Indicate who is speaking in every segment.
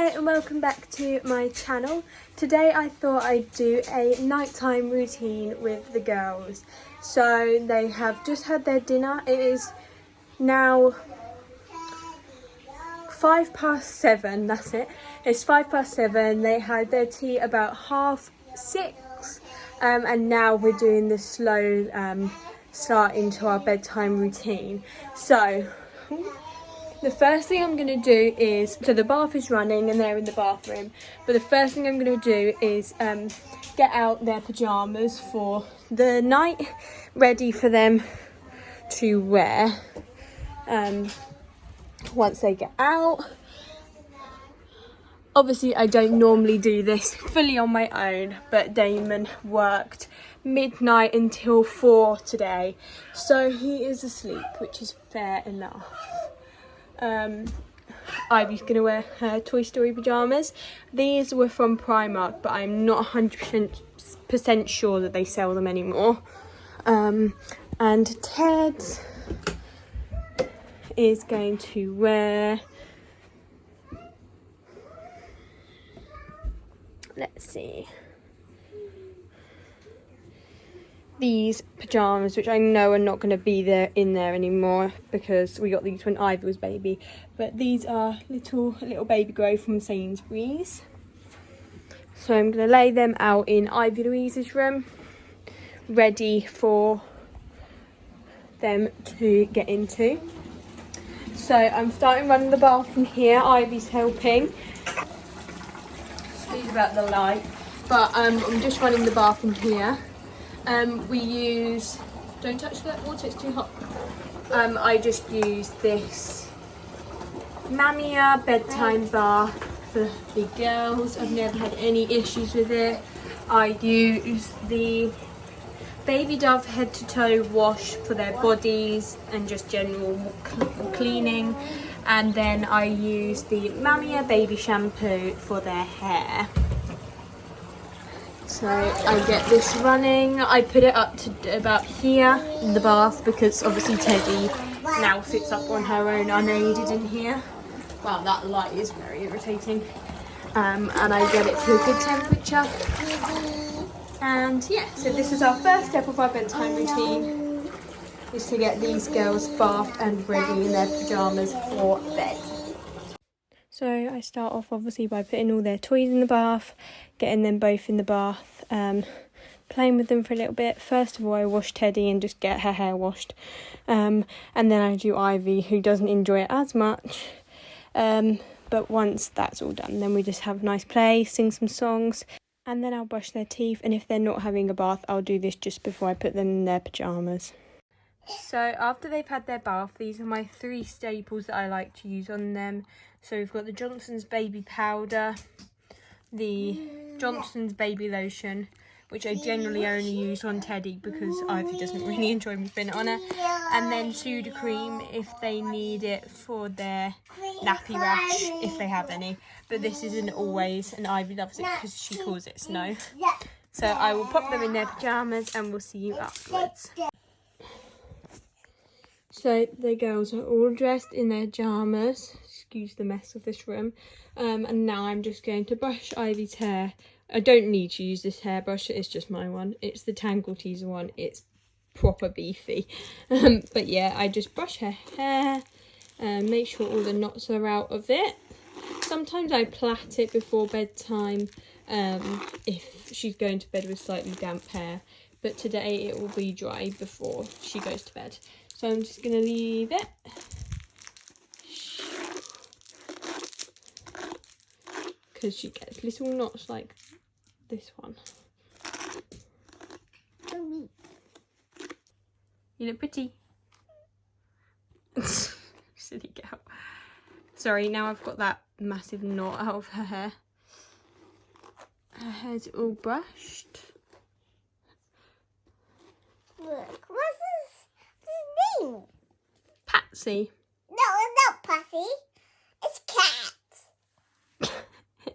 Speaker 1: Hi and welcome back to my channel. Today I thought I'd do a nighttime routine with the girls. So they have just had their dinner. It is now 7:05, that's it. It's 7:05. They had their tea about 6:30 and now we're doing the slow start into our bedtime routine. So the first thing I'm going to do is, so the bath is running and they're in the bathroom, but the first thing I'm going to do is get out their pyjamas for the night, ready for them to wear once they get out. Obviously I don't normally do this fully on my own, but Damon worked midnight until 4 today, so he is asleep, which is fair enough. Ivy's gonna wear her Toy Story pyjamas. These were from Primark, but I'm not 100% sure that they sell them anymore. And Ted is going to wear, let's see, these pyjamas, which I know are not going to be in there anymore because we got these when Ivy was baby, but these are little baby grow from Sainsbury's. So I'm going to lay them out in Ivy Louise's room, ready for them to get into. So I'm starting running the bath from here. Ivy's helping. Excuse about the light, but I'm just running the bath from here. We use, don't touch that water, it's too hot. I just use this Mamia bedtime bath for the girls. I've never had any issues with it. I use the Baby Dove head to toe wash for their bodies and just general cleaning. And then I use the Mamia baby shampoo for their hair. So I get this running. I put it up to about here in the bath because obviously Teddy now sits up on her own unaided in here. Wow, that light is very irritating. And I get it to a good temperature. And yeah, so this is our first step of our bedtime routine, is to get these girls bathed and ready in their pyjamas for bed. So I start off obviously by putting all their toys in the bath, getting them both in the bath, playing with them for a little bit. First of all, I wash Teddy and just get her hair washed. And then I do Ivy, who doesn't enjoy it as much. But once that's all done, then we just have a nice play, sing some songs, and then I'll brush their teeth. And if they're not having a bath, I'll do this just before I put them in their pyjamas. So after they've had their bath, these are my 3 staples that I like to use on them. So we've got the Johnson's baby powder, the Johnson's baby lotion, which I generally only use on Teddy because Ivy doesn't really enjoy me putting it on her, and then Sudocrem if they need it for their nappy rash, if they have any. But this isn't always, and Ivy loves it because she calls it snow. So I will pop them in their pyjamas and we'll see you afterwards. So the girls are all dressed in their pyjamas. Excuse the mess of this room. And now I'm just going to brush Ivy's hair. I don't need to use this hairbrush, it's just my one. It's the Tangle Teezer one. It's proper beefy. But yeah, I just brush her hair and make sure all the knots are out of it. Sometimes I plait it before bedtime if she's going to bed with slightly damp hair. But today it will be dry before she goes to bed. So I'm just going to leave it. Because she gets little knots like this one. You look pretty. Silly girl. Sorry, now I've got that massive knot out of her hair. Her hair's all brushed.
Speaker 2: Look, what's his name?
Speaker 1: Patsy.
Speaker 2: No, it's not Pussy. It's cat.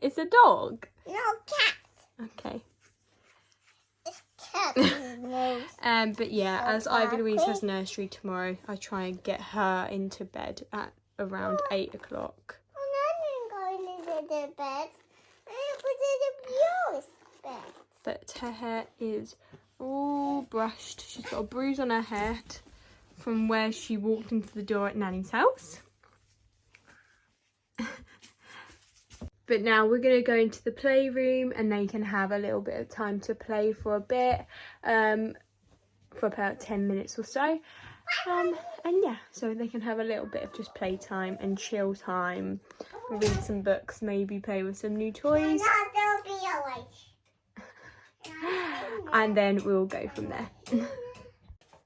Speaker 1: It's a dog.
Speaker 2: No, cat.
Speaker 1: Okay.
Speaker 2: It's cat.
Speaker 1: But yeah, as Ivy Louise has nursery tomorrow, I try and get her into bed at around 8 o'clock.
Speaker 2: I'm not going to the bed. And put it in yours bed.
Speaker 1: But her hair is all brushed. She's got a bruise on her head from where she walked into the door at Nanny's house. But now we're going to go into the playroom and they can have a little bit of time to play for a bit, for about 10 minutes or so. And yeah, so they can have a little bit of just playtime and chill time, read some books, maybe play with some new toys. And then we'll go from there.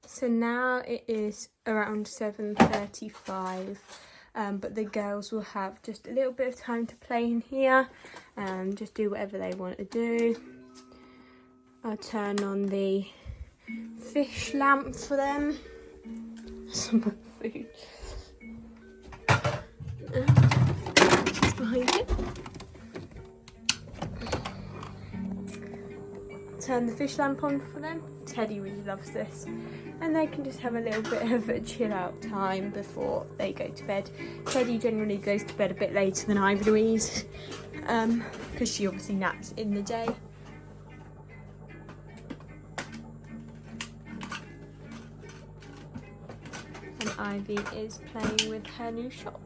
Speaker 1: So now it is around 7:35. But the girls will have just a little bit of time to play in here and just do whatever they want to do. I'll turn on the fish lamp for them. Some more food. Just behind it. Turn the fish lamp on for them. Teddy really loves this. And they can just have a little bit of a chill out time before they go to bed. Teddy generally goes to bed a bit later than Ivy Louise, because she obviously naps in the day. And Ivy is playing with her new shop.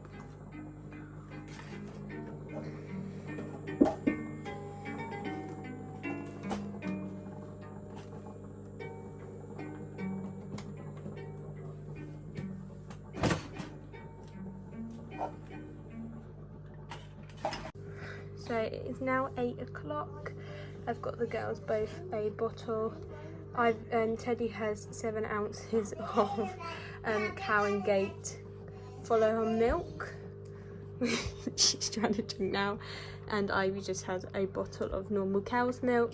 Speaker 1: So it is now 8 o'clock. I've got the girls both a bottle. Teddy has 7 ounces of Cow and Gate Follow On milk. She's trying to drink now. And Ivy just has a bottle of normal cow's milk.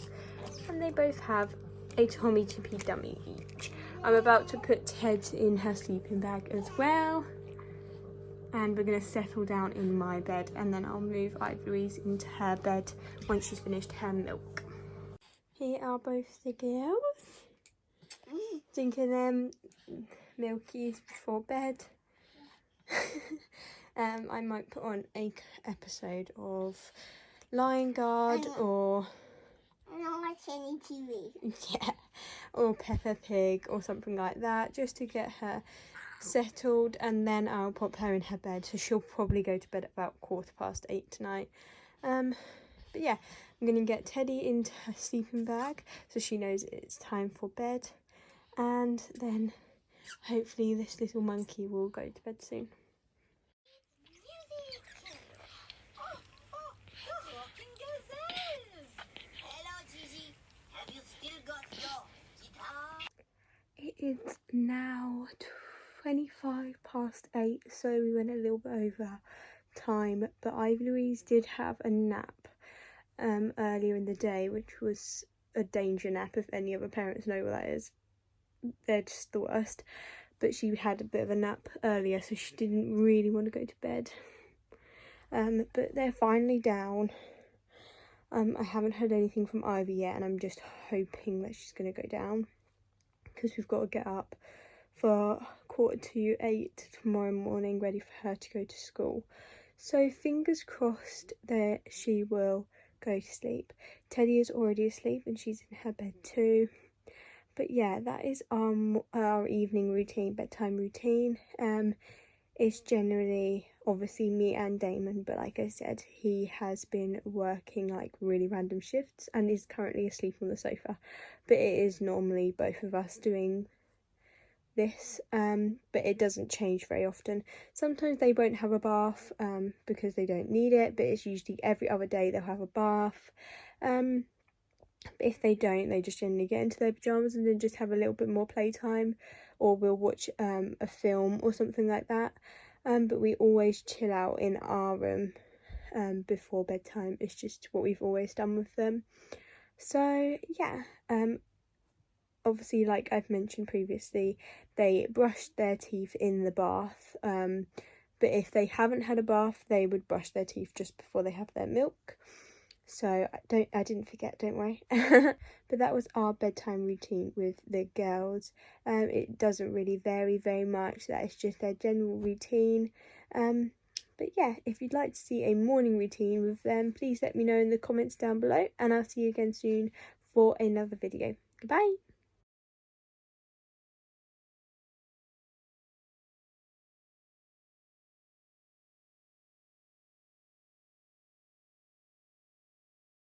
Speaker 1: And they both have a Tommy Tippy dummy each. I'm about to put Ted in her sleeping bag as well. And we're going to settle down in my bed and then I'll move Ivy Louise into her bed once she's finished her milk. Here are both the girls drinking them milkies before bed. I might put on an episode of Lion Guard or
Speaker 2: TV.
Speaker 1: Yeah, or Peppa Pig or something like that, just to get her settled, and then I'll pop her in her bed, so she'll probably go to bed at about 8:15 tonight. But yeah, I'm gonna get Teddy into her sleeping bag so she knows it's time for bed, and then hopefully this little monkey will go to bed soon. It is now 8:25, so we went a little bit over time, but Ivy Louise did have a nap earlier in the day, which was a danger nap. If any other parents know what that is, they're just the worst. But she had a bit of a nap earlier, so she didn't really want to go to bed. But they're finally down. I haven't heard anything from Ivy yet, and I'm just hoping that she's going to go down, because we've got to get up for 8:15 tomorrow morning, ready for her to go to school. So fingers crossed that she will go to sleep. Teddy is already asleep and she's in her bed too. But yeah, that is our evening routine, bedtime routine. It's generally obviously me and Damon, but like I said, he has been working like really random shifts and is currently asleep on the sofa. But it is normally both of us doing this, but it doesn't change very often. Sometimes they won't have a bath because they don't need it, but it's usually every other day they'll have a bath. But if they don't, they just generally get into their pyjamas and then just have a little bit more playtime, or we'll watch a film or something like that. But we always chill out in our room before bedtime. It's just what we've always done with them. So yeah, obviously, like I've mentioned previously, they brush their teeth in the bath, but if they haven't had a bath, they would brush their teeth just before they have their milk. So I didn't forget, don't worry. But that was our bedtime routine with the girls. It doesn't really vary very much. That is just their general routine. But yeah, if you'd like to see a morning routine with them, please let me know in the comments down below, and I'll see you again soon for another video. Goodbye.